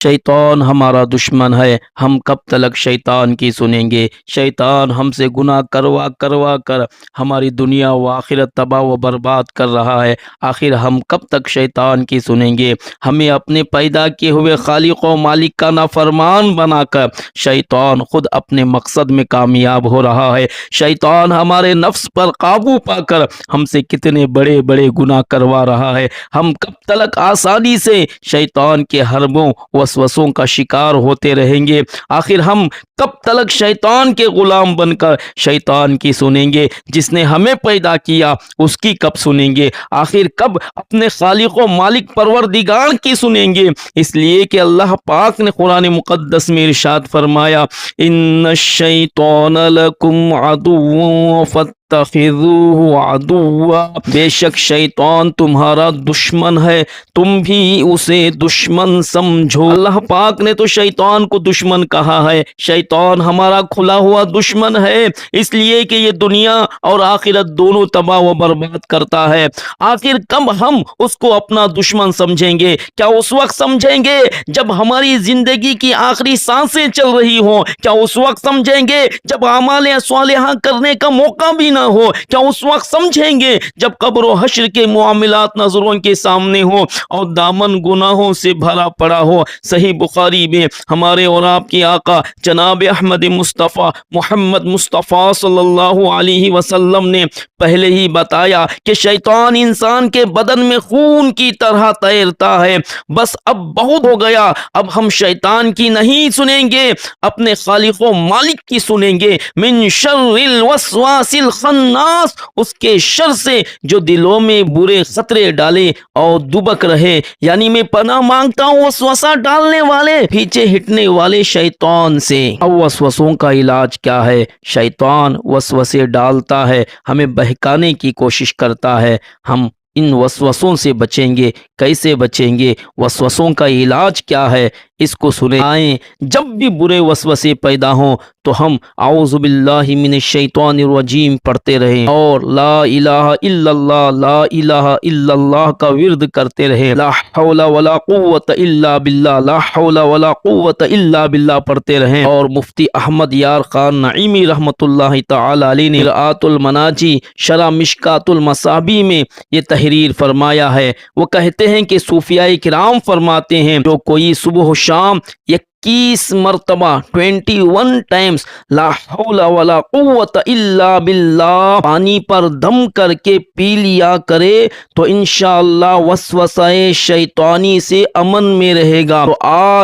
शैतान हमारा दुश्मन है, हम कब तक शैतान की सुनेंगे। शैतान हमसे गुनाह करवा करवा कर हमारी दुनिया व आखिरत तबाह व बर्बाद कर रहा है। आखिर हम कब तक शैतान की सुनेंगे। हमें अपने पैदा किए हुए खालिक व मालिक का नाफरमान बनाकर शैतान खुद अपने मकसद में कामयाब हो रहा है। शैतान हमारे नफ्स पर काबू पाकर हमसे कितने बड़े बड़े गुनाह करवा रहा है। हम कब तक आसानी से शैतान के हरबों वसवसों का शिकार होते रहेंगे। आखिर हम कब तक शैतान के गुलाम बनकर शैतान की सुनेंगे। जिसने हमें पैदा किया उसकी कब सुनेंगे। आखिर कब अपने खालिक व मालिक परवरदिगार की सुनेंगे। इसलिए कि अल्लाह पाक ने कुरान मुक़द्दस में इरशाद फरमाया, इन्न शैतान लकुम अदुव्वुन फत्तखिज़ूहु अदुव्वा, बेशक शैतान तुम्हारा दुश्मन है, तुम भी उसे दुश्मन समझो। अल्लाह पाक ने तो शैतान को दुश्मन कहा है। शैतान हमारा खुला हुआ दुश्मन है, इसलिए कि ये दुनिया और आखिरत दोनों तबाह व बर्बाद करता है। आखिर कब हम उसको अपना दुश्मन समझेंगे। क्या उस वक्त समझेंगे जब हमारी जिंदगी की आखिरी सांसें चल रही हो। क्या उस वक्त समझेंगे जब आमाल सालिहा करने का मौका भी ना हो। क्या उस वक्त समझेंगे जब कब्र व हश्र के मुआमिलात नजरों के सामने हो और दामन गुनाहों से भरा पड़ा हो। सही बुखारी में हमारे और आपके आका जनाब अहमद मुस्तफ़ा मोहम्मद मुस्तफ़ा सल्लल्लाहु अलैहि वसल्लम ने पहले ही बताया कि शैतान इंसान के बदन में खून की तरह तैरता है। बस अब बहुत हो गया, अब हम शैतान की नहीं सुनेंगे, अपने खालिक व मालिक की सुनेंगे। मिन शर्रिल वस्वासिल खन्नास, उसके शर से जो दिलों में बुरे खतरे डाले और दुबक रहे। यानी मैं पनाह मांगता हूँ वसवसा डालने वाले, पीछे हिटने वाले शैतान से। अब वसवसों का इलाज क्या है। शैतान वसवसे डालता है, हमें बहकाने की कोशिश करता है। हम इन वसवसों से बचेंगे। कैसे बचेंगे। वसवसों का इलाज क्या है, इसको सुने आए। जब भी बुरे वसवसे पैदा हों तो हम औज़ु बिल्लाहि मिनश शैतानिर रजीम पढ़ते रहें और ला इलाहा इल्लल्लाह ला इलाहा इल्लल्लाह का विर्द करते रहें। ला हौला वला कुव्वत इल्ला बिल्लाह ला हौला वला कुव्वत इल्ला बिल्लाह पढ़ते रहें। और मुफ्ती अहमद यार खान नईमी रहमतुल्लाहि तआला अलैहि ने मिरआतुल मनाजी शरह मिशकातुल मसाबी में ये तहरीर फरमाया है। वो कहते हैं कि सूफियाए किराम फरमाते हैं, जो कोई सुबह शाम 21 मरतबा 21 टाइम्स ला हौला वला कुव्वत इल्ला बिल्लाह पानी पर दम करके पी लिया करे तो इंशाअल्लाह वसवसाए शैतानी से अमन में रहेगा। तो आज